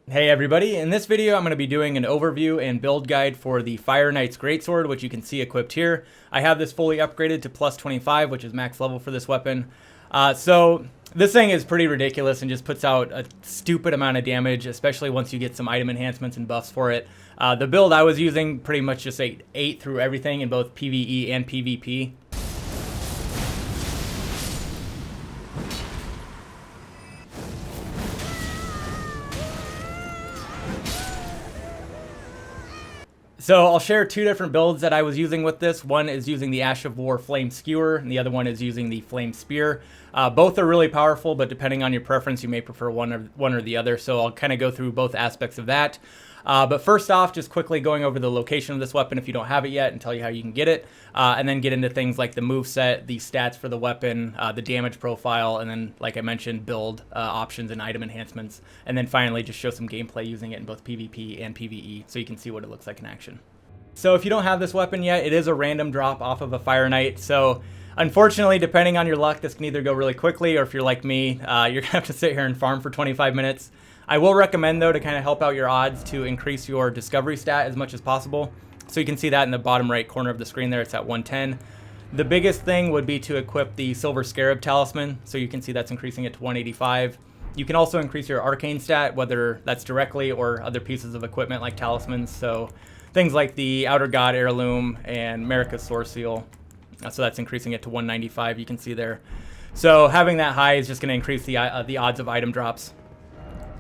Hey everybody, in this video I'm going to be doing an overview and build guide for the Fire Knight's Greatsword, which you can see equipped here. I have this fully upgraded to plus 25, which is max level for this weapon. So this thing is pretty ridiculous and just puts out a stupid amount of damage, especially once you get some item enhancements and buffs for it. The build I was using pretty much just ate through everything in both PvE and PvP. So I'll share two different builds that I was using with this. One is using the Ash of War Flame Skewer, and the other one is using the Flame Spear. Both are really powerful, but depending on your preference, you may prefer one or the other. So I'll kind of go through both aspects of that. But first off, just quickly going over the location of this weapon if you don't have it yet and tell you how you can get it. And then get into things like the moveset, the stats for the weapon, the damage profile, and then, like I mentioned, build options and item enhancements. And then finally, just show some gameplay using it in both PvP and PvE so you can see what it looks like in action. So if you don't have this weapon yet, it is a random drop off of a Fire Knight. So unfortunately, depending on your luck, this can either go really quickly, or if you're like me, you're going to have to sit here and farm for 25 minutes. I will recommend, though, to kind of help out your odds to increase your discovery stat as much as possible. So you can see that in the bottom right corner of the screen there, it's at 110. The biggest thing would be to equip the Silver Scarab Talisman, so you can see that's increasing it to 185. You can also increase your arcane stat, whether that's directly or other pieces of equipment like talismans, so things like the Outer God Heirloom and Marika's Source Seal. So that's increasing it to 195, you can see there. So having that high is just going to increase the odds of item drops.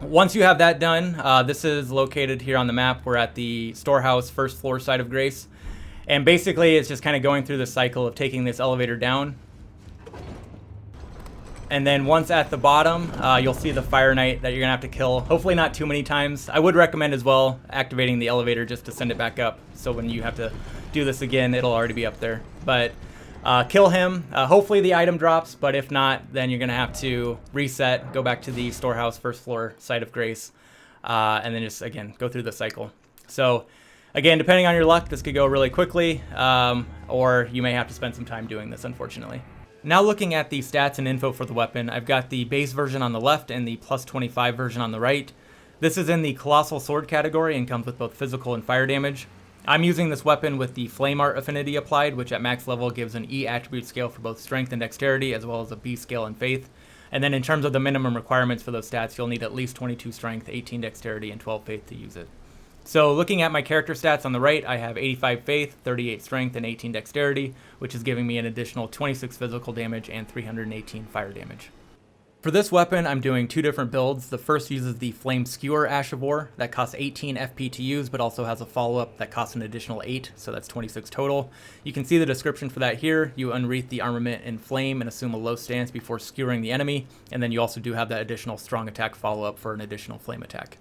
Once you have that done, this is located here on the map. We're at the storehouse first floor side of Grace. And basically it's just kind of going through the cycle of taking this elevator down. And then once at the bottom, you'll see the Fire Knight that you're going to have to kill. Hopefully not too many times. I would recommend as well activating the elevator just to send it back up. So when you have to do this again, it'll already be up there. But kill him. Hopefully the item drops, but if not, then you're going to have to reset, go back to the storehouse first floor site of Grace, and then just, again, go through the cycle. So, again, depending on your luck, this could go really quickly, or you may have to spend some time doing this, unfortunately. Now looking at the stats and info for the weapon, I've got the base version on the left and the plus 25 version on the right. This is in the Colossal Sword category and comes with both physical and fire damage. I'm using this weapon with the Flame Art affinity applied, which at max level gives an E attribute scale for both strength and dexterity, as well as a B scale and faith. And then in terms of the minimum requirements for those stats, you'll need at least 22 strength, 18 dexterity, and 12 faith to use it. So looking at my character stats on the right, I have 85 faith, 38 strength, and 18 dexterity, which is giving me an additional 26 physical damage and 318 fire damage. For this weapon, I'm doing two different builds. The first uses the Flame Skewer Ash of War. That costs 18 FP to use, but also has a follow-up that costs an additional 8, so that's 26 total. You can see the description for that here. You unwreath the armament in flame and assume a low stance before skewering the enemy, and then you also do have that additional strong attack follow-up for an additional flame attack.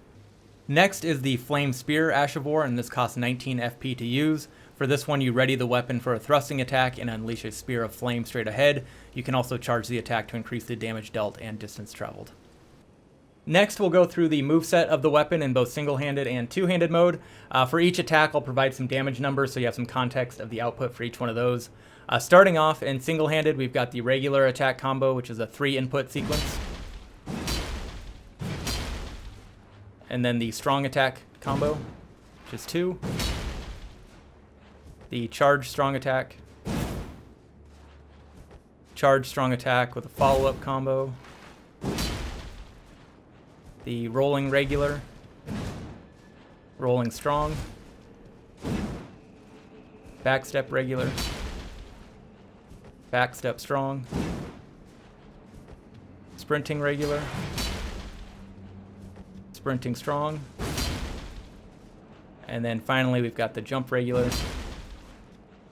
Next is the Flame Spear Ash of War, and this costs 19 FP to use. For this one, you ready the weapon for a thrusting attack and unleash a spear of flame straight ahead. You can also charge the attack to increase the damage dealt and distance traveled. Next, we'll go through the moveset of the weapon in both single-handed and two-handed mode. For each attack, I'll provide some damage numbers so you have some context of the output for each one of those. Starting off in single-handed, we've got the regular attack combo, which is a 3-input sequence. And then the strong attack combo, which is 2. The charge strong attack, charge strong attack with a follow-up combo, the rolling regular, rolling strong, backstep regular, backstep strong, sprinting regular, sprinting strong, and then finally we've got the jump regular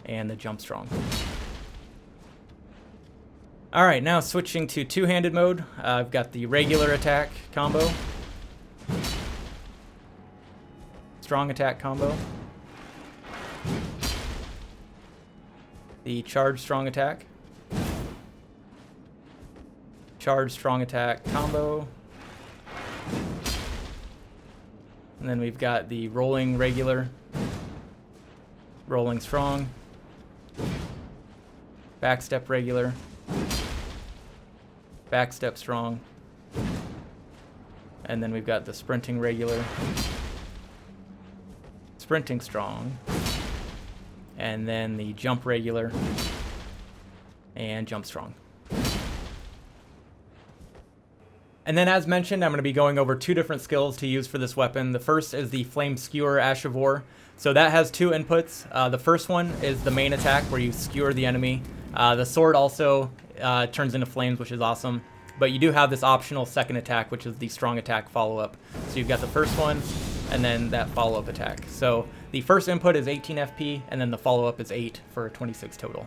and the jump strong. Alright, now switching to two-handed mode, I've got the regular attack combo, strong attack combo, the charge strong attack, charge strong attack combo, and then we've got the rolling regular, rolling strong, backstep regular, backstep strong, And then we've got the sprinting regular, sprinting strong, and then the jump regular, and jump strong. And then as mentioned, I'm going to be going over 2 different skills to use for this weapon. The first is the Flame Skewer Ash of War. So that has 2 inputs. The first one is the main attack where you skewer the enemy. The sword also turns into flames, which is awesome. But you do have this optional second attack, which is the strong attack follow-up. So you've got the first one and then that follow-up attack. So the first input is 18 FP and then the follow-up is 8 for 26 total.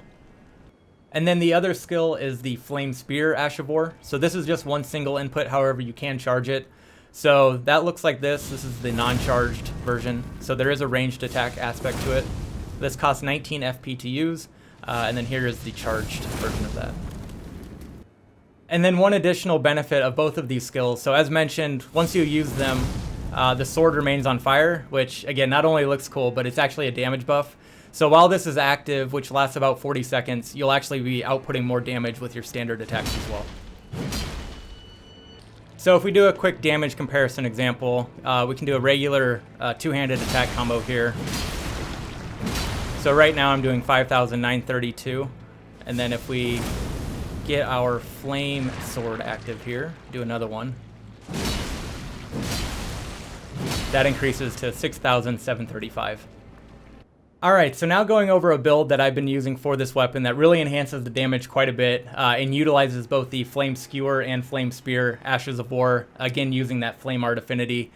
And then the other skill is the Flame Spear Ash of War. So this is just one single input, however you can charge it. So that looks like this. This is the non-charged version. So there is a ranged attack aspect to it. This costs 19 FP to use. And then here is the charged version of that. And then one additional benefit of both of these skills. So as mentioned, once you use them, the sword remains on fire, which again, not only looks cool, but it's actually a damage buff. So while this is active, which lasts about 40 seconds, you'll actually be outputting more damage with your standard attacks as well. So if we do a quick damage comparison example, we can do a regular two-handed attack combo here. So right now I'm doing 5,932. And then if we get our flame sword active here, do another one. That increases to 6,735. Alright, so now going over a build that I've been using for this weapon that really enhances the damage quite a bit and utilizes both the Flame Skewer and Flame Spear Ashes of War, again using that Flame Art affinity.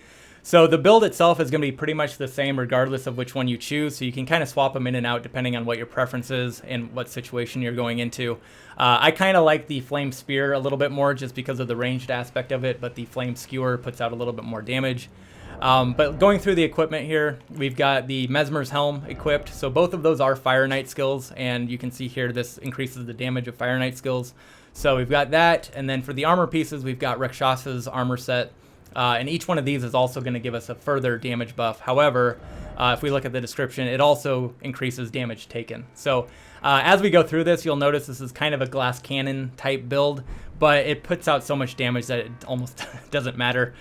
So the build itself is going to be pretty much the same regardless of which one you choose, so you can kind of swap them in and out depending on what your preference is and what situation you're going into. I kind of like the Flame Spear a little bit more just because of the ranged aspect of it, but the Flame Skewer puts out a little bit more damage. But going through the equipment here, we've got the Mesmer's Helm equipped. So both of those are Fire Knight skills, and you can see here this increases the damage of Fire Knight skills. So we've got that, and then for the armor pieces, we've got Rakshasa's armor set. And each one of these is also going to give us a further damage buff. However, if we look at the description, it also increases damage taken. So as we go through this, you'll notice this is kind of a glass cannon type build, but it puts out so much damage that it almost doesn't matter.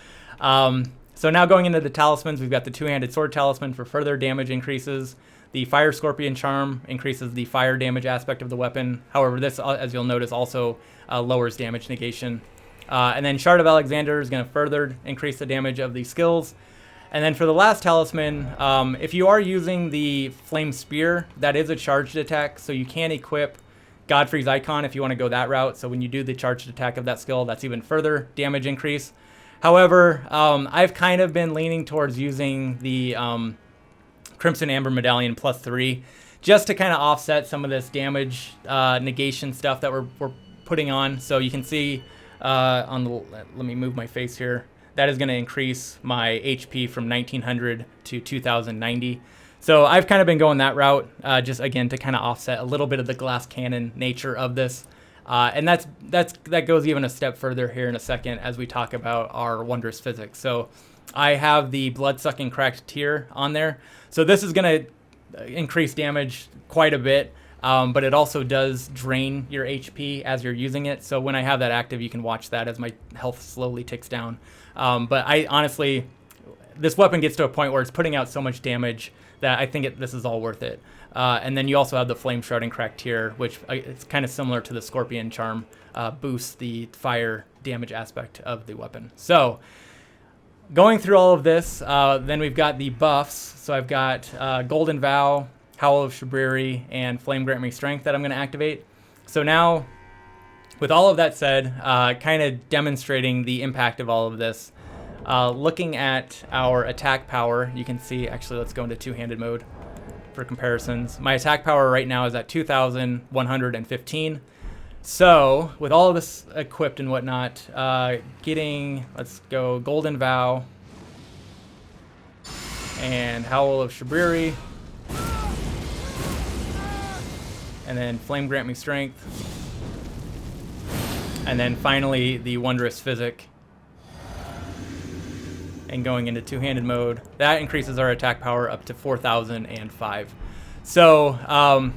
So now going into the talismans, we've got the two-handed sword talisman for further damage increases. The Fire Scorpion Charm increases the fire damage aspect of the weapon. However, this, as you'll notice, also lowers damage negation. And then Shard of Alexander is going to further increase the damage of the skills. And then for the last talisman, if you are using the Flame Spear, that is a charged attack, so you can equip Godfrey's Icon if you want to go that route. So when you do the charged attack of that skill, that's even further damage increase. However, I've kind of been leaning towards using the Crimson Amber Medallion +3 just to kind of offset some of this damage negation stuff that we're putting on. So you can see on the, let me move my face here, that is going to increase my HP from 1900 to 2090. So I've kind of been going that route just again to kind of offset a little bit of the glass cannon nature of this. And that goes even a step further here in a second as we talk about our wondrous physics. So I have the blood-sucking cracked tier on there. So this is going to increase damage quite a bit, but it also does drain your HP as you're using it. So when I have that active, you can watch that as my health slowly ticks down. But I honestly, this weapon gets to a point where it's putting out so much damage that I think this is all worth it. And then you also have the Flame Shroud and Cracked Tier, which it's kind of similar to the Scorpion Charm, boosts the fire damage aspect of the weapon. So going through all of this, then we've got the buffs. So I've got Golden Vow, Howl of Shabriri, and Flame Grant Me Strength that I'm going to activate. So now, with all of that said, kind of demonstrating the impact of all of this, looking at our attack power, you can see, actually let's go into two-handed mode for comparisons. My attack power right now is at 2,115. So with all of this equipped and whatnot, let's go Golden Vow and Howl of Shabriri, and then Flame Grant Me Strength, and then finally the Wondrous Physic. And going into two-handed mode, that increases our attack power up to 4,005. So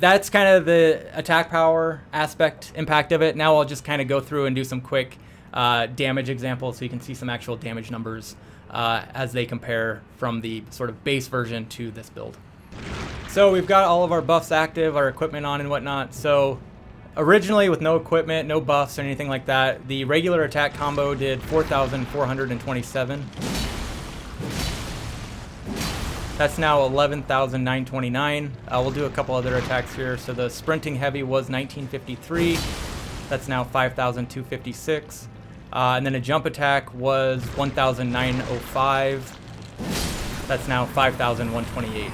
that's kind of the attack power aspect impact of it. Now I'll just kind of go through and do some quick damage example so you can see some actual damage numbers as they compare from the sort of base version to this build. So we've got all of our buffs active, our equipment on and whatnot. So originally with no equipment, no buffs or anything like that, the regular attack combo did 4,427. That's now 11,929. We'll do a couple other attacks here. So the sprinting heavy was 1953. That's now 5,256. And then a jump attack was 1,905. That's now 5,128.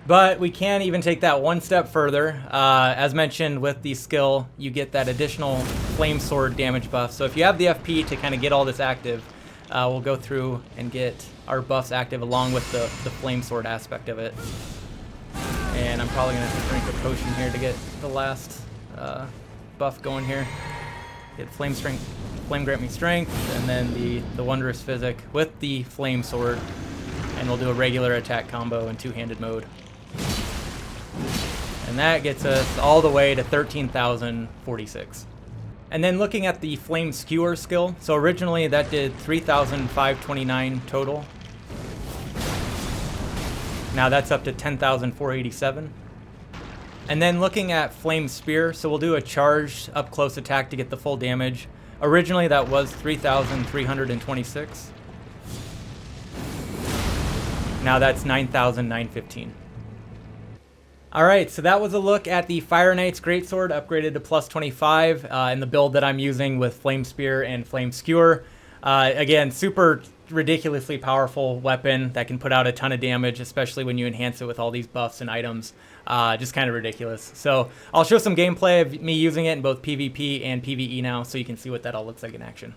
But we can even take that one step further. As mentioned with the skill, you get that additional Flame Sword damage buff. So if you have the FP to kind of get all this active, we'll go through and get our buffs active along with the Flame Sword aspect of it. And I'm probably going to drink a potion here to get the last buff going here. Get Flame Grant Me Strength, and then the Wondrous Physic with the Flame Sword. And we'll do a regular attack combo in two-handed mode. And that gets us all the way to 13,046. And then looking at the Flame Skewer skill, so originally that did 3,529 total. Now that's up to 10,487. And then looking at Flame Spear, so we'll do a charged up close attack to get the full damage. Originally that was 3,326. Now that's 9,915. Alright, so that was a look at the Fire Knight's Greatsword upgraded to plus 25 in the build that I'm using with Flame Spear and Flame Skewer. Again, super ridiculously powerful weapon that can put out a ton of damage, especially when you enhance it with all these buffs and items. Just kind of ridiculous. So I'll show some gameplay of me using it in both PvP and PvE now so you can see what that all looks like in action.